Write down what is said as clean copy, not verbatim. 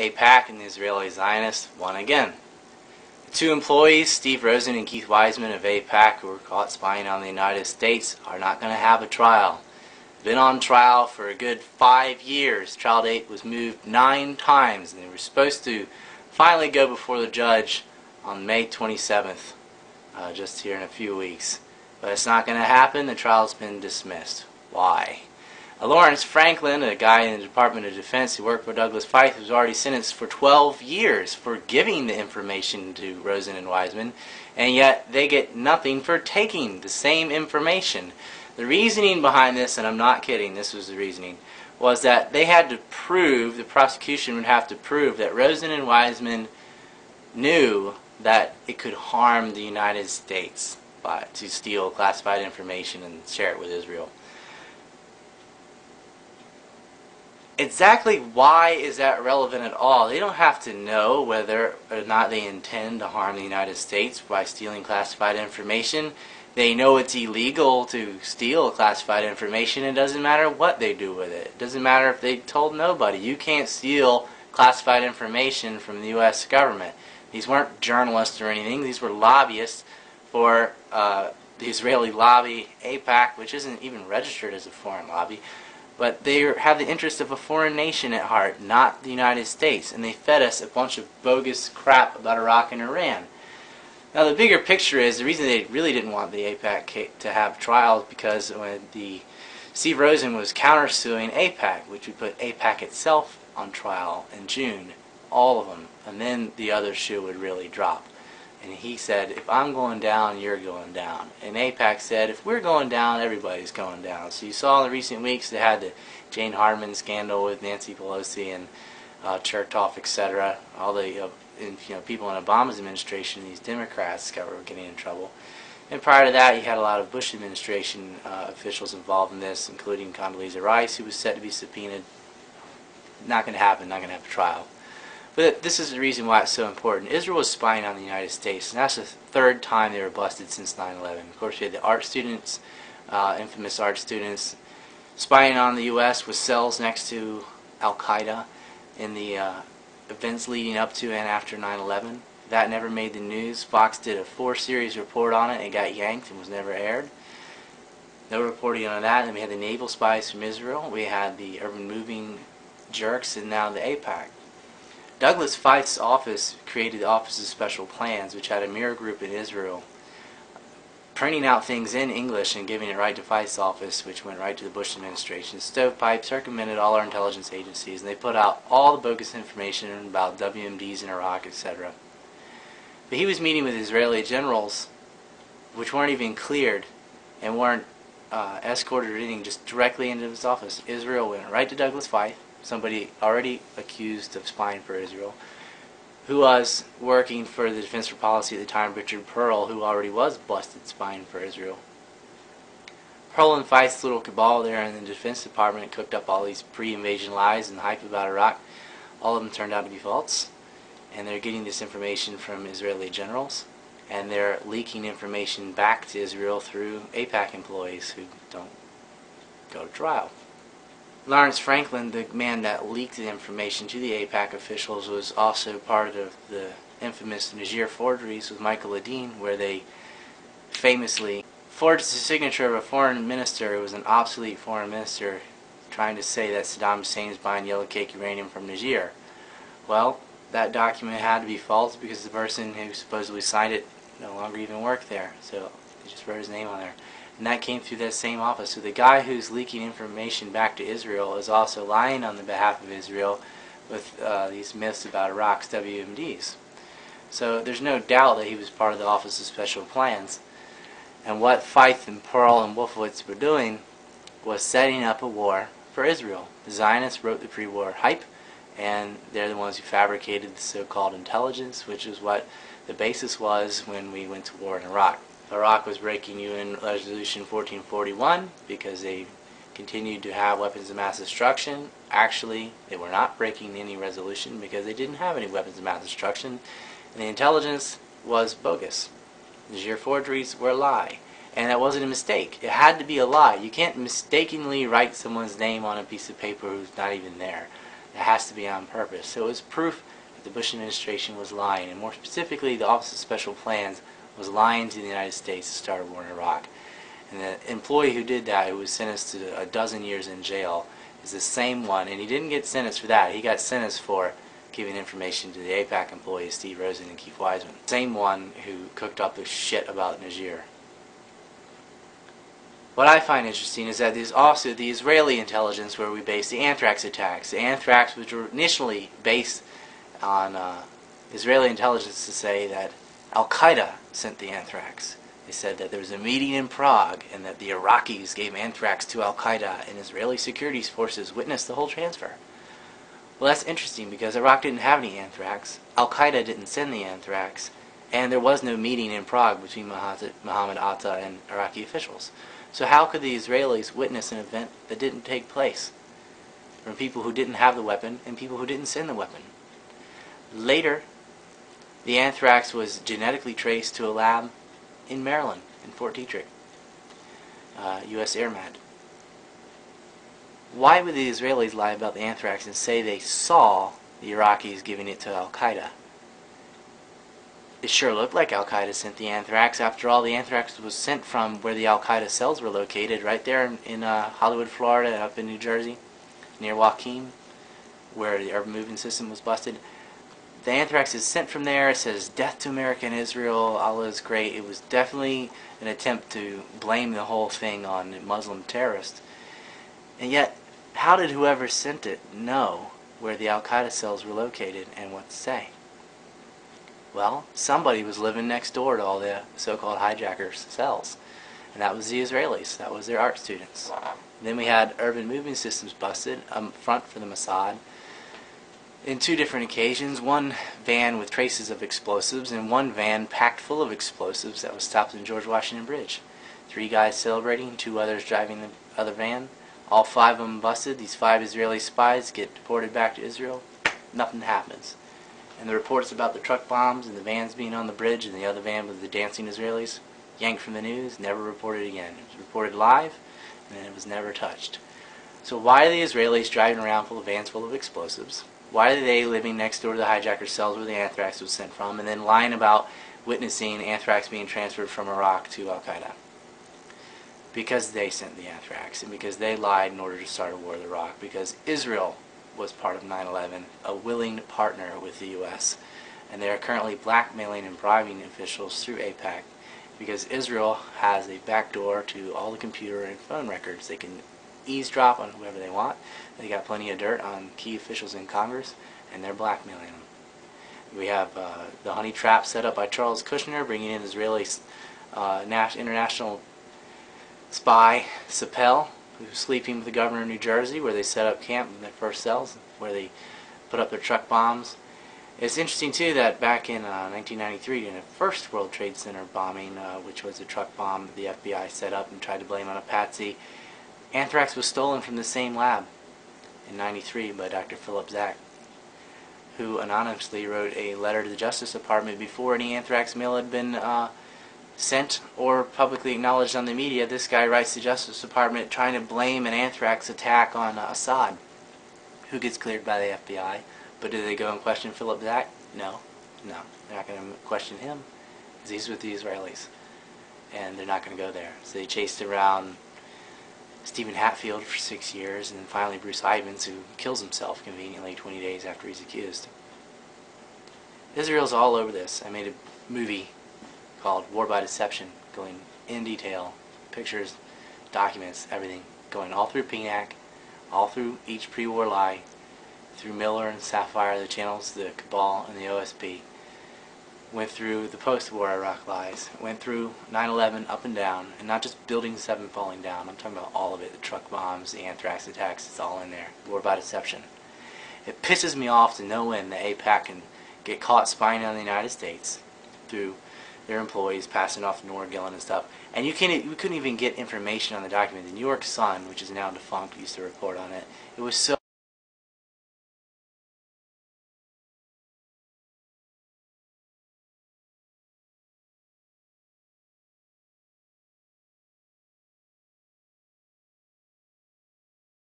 Aipac and the Israeli Zionists won again. The two employees, Steve Rosen and Keith Weissman of Aipac, who were caught spying on the United States, are not going to have a trial. Been on trial for a good 5 years. Trial date was moved 9 times, and they were supposed to finally go before the judge on May 27th, just here in a few weeks. But it's not going to happen. The trial's been dismissed. Why? Lawrence Franklin, a guy in the Department of Defense who worked for Douglas Feith, was already sentenced for 12 years for giving the information to Rosen and Weissmen, and yet they get nothing for taking the same information. The reasoning behind this, and I'm not kidding, this was the reasoning, was that they had to prove, the prosecution would have to prove that Rosen and Weissmen knew that it could harm the United States to steal classified information and share it with Israel. Exactly why is that relevant at all? They don't have to know whether or not they intend to harm the United States by stealing classified information. They know it's illegal to steal classified information. It doesn't matter what they do with it. It doesn't matter if they told nobody. You can't steal classified information from the U.S. government. These weren't journalists or anything. These were lobbyists for the Israeli lobby, Aipac, which isn't even registered as a foreign lobby. But they have the interest of a foreign nation at heart, not the United States. And they fed us a bunch of bogus crap about Iraq and Iran. Now the bigger picture is, the reason they really didn't want the Aipac to have trials because when Steve Rosen was countersuing Aipac, which would put Aipac itself on trial in June, all of them, and then the other shoe would really drop. And he said, if I'm going down, you're going down. And Aipac said, if we're going down, everybody's going down. So you saw in the recent weeks they had the Jane Harman scandal with Nancy Pelosi and Chertoff, etc. All the people in Obama's administration, these Democrats were getting in trouble. And prior to that, you had a lot of Bush administration officials involved in this, including Condoleezza Rice, who was set to be subpoenaed. Not going to happen, not going to have a trial. But this is the reason why it's so important. Israel was spying on the United States, and that's the 3rd time they were busted since 9/11. Of course, we had the art students, infamous art students, spying on the U.S. with cells next to Al-Qaeda in the events leading up to and after 9/11. That never made the news. Fox did a 4-series report on it. It got yanked and was never aired. No reporting on that. And then we had the naval spies from Israel. We had the urban moving jerks, and now the Aipac. Douglas Feith's office created the Office of Special Plans, which had a mirror group in Israel, printing out things in English and giving it right to Feith's office, which went right to the Bush administration. Stovepipe circumvented all our intelligence agencies, and they put out all the bogus information about WMDs in Iraq, etc. But he was meeting with Israeli generals, which weren't even cleared and weren't escorted or anything, just directly into his office. Israel went right to Douglas Feith, somebody already accused of spying for Israel, who was working for the Defense for Policy at the time, Richard Pearl, who already was busted spying for Israel. Pearl and Feith's little cabal there in the Defense Department cooked up all these pre-invasion lies and hype about Iraq. All of them turned out to be false, and they're getting this information from Israeli generals, and they're leaking information back to Israel through Aipac employees who don't go to trial. Lawrence Franklin, the man that leaked the information to the Aipac officials, was also part of the infamous Niger forgeries with Michael Ledeen, where they famously forged the signature of a foreign minister who was an obsolete foreign minister, trying to say that Saddam Hussein is buying yellow cake uranium from Niger. Well, that document had to be false because the person who supposedly signed it no longer even worked there, so they just wrote his name on there. And that came through that same office. So the guy who's leaking information back to Israel is also lying on the behalf of Israel with these myths about Iraq's WMDs. So there's no doubt that he was part of the Office of Special Plans. And what Feith and Pearl and Wolfowitz were doing was setting up a war for Israel. The Zionists wrote the pre-war hype, and they're the ones who fabricated the so-called intelligence, which is what the basis was when we went to war in Iraq. Iraq was breaking UN Resolution 1441 because they continued to have weapons of mass destruction. Actually, they were not breaking any resolution because they didn't have any weapons of mass destruction, and the intelligence was bogus. The Niger forgeries were a lie, and that wasn't a mistake. It had to be a lie. You can't mistakenly write someone's name on a piece of paper who's not even there. It has to be on purpose. So it was proof that the Bush administration was lying, and more specifically the Office of Special Plans was lying to the United States to start a war in Iraq. And the employee who did that, who was sentenced to a dozen years in jail, is the same one, and he didn't get sentenced for that. He got sentenced for giving information to the Aipac employees, Steve Rosen and Weissmen. Same one who cooked up the shit about Niger. What I find interesting is that there's also the Israeli intelligence where we base the anthrax attacks. The anthrax, which were initially based on Israeli intelligence to say that Al-Qaeda sent the anthrax. They said that there was a meeting in Prague and that the Iraqis gave anthrax to Al-Qaeda, and Israeli security forces witnessed the whole transfer. Well, that's interesting because Iraq didn't have any anthrax, Al-Qaeda didn't send the anthrax, and there was no meeting in Prague between Mohammed Atta and Iraqi officials. So how could the Israelis witness an event that didn't take place from people who didn't have the weapon and people who didn't send the weapon? Later, the anthrax was genetically traced to a lab in Maryland, in Fort Detrick, U.S. Air Med. Why would the Israelis lie about the anthrax and say they saw the Iraqis giving it to Al-Qaeda? It sure looked like Al-Qaeda sent the anthrax. After all, the anthrax was sent from where the Al-Qaeda cells were located, right there in Hollywood, Florida, up in New Jersey, near Joaquin, where the urban moving system was busted. The anthrax is sent from there. It says, "Death to America and Israel, Allah is great." It was definitely an attempt to blame the whole thing on Muslim terrorists. And yet, how did whoever sent it know where the Al-Qaeda cells were located and what to say? Well, somebody was living next door to all the so-called hijackers' cells, and that was the Israelis. That was their art students. And then we had urban moving systems busted up front for the Mossad in two different occasions. One van with traces of explosives and one van packed full of explosives that was stopped in George Washington Bridge. 3 guys celebrating, 2 others driving the other van. All 5 of them busted. These 5 Israeli spies get deported back to Israel. Nothing happens. And the reports about the truck bombs and the vans being on the bridge and the other van with the dancing Israelis, yanked from the news, never reported again. It was reported live, and then it was never touched. So why are the Israelis driving around full of vans full of explosives? Why are they living next door to the hijacker cells where the anthrax was sent from, and then lying about witnessing anthrax being transferred from Iraq to Al-Qaeda? Because they sent the anthrax, and because they lied in order to start a war with Iraq, because Israel was part of 9/11, a willing partner with the U.S., and they are currently blackmailing and bribing officials through Aipac because Israel has a backdoor to all the computer and phone records. They can eavesdrop on whoever they want. They got plenty of dirt on key officials in Congress, and they're blackmailing them. We have the honey trap set up by Charles Kushner, bringing in Israeli international spy Sapel, who's sleeping with the governor of New Jersey, where they set up camp in their first cells, where they put up their truck bombs. It's interesting, too, that back in 1993, in the first World Trade Center bombing, which was a truck bomb that the FBI set up and tried to blame on a patsy, anthrax was stolen from the same lab in 93 by Dr. Philip Zach, who anonymously wrote a letter to the Justice Department before any anthrax mail had been sent or publicly acknowledged on the media. This guy writes to the Justice Department trying to blame an anthrax attack on Assad, who gets cleared by the FBI. But do they go and question Philip Zach? No. They're not going to question him because he's with the Israelis, and they're not going to go there. So they chased around Stephen Hatfield for 6 years, and then finally Bruce Ivins, who kills himself conveniently 20 days after he's accused. Israel's all over this. I made a movie called War by Deception, going in detail, pictures, documents, everything, going all through PNAC, all through each pre-war lie, through Miller and Sapphire, the channels, the Cabal, and the OSP. Went through the post-war Iraq lies, went through 9/11 up and down, and not just Building 7 falling down. I'm talking about all of it, the truck bombs, the anthrax attacks, it's all in there. War by Deception. It pisses me off to no end that Aipac can get caught spying on the United States through their employees passing off Nora Gillen and stuff. And you couldn't even get information on the document. The New York Sun, which is now defunct, used to report on it. It was so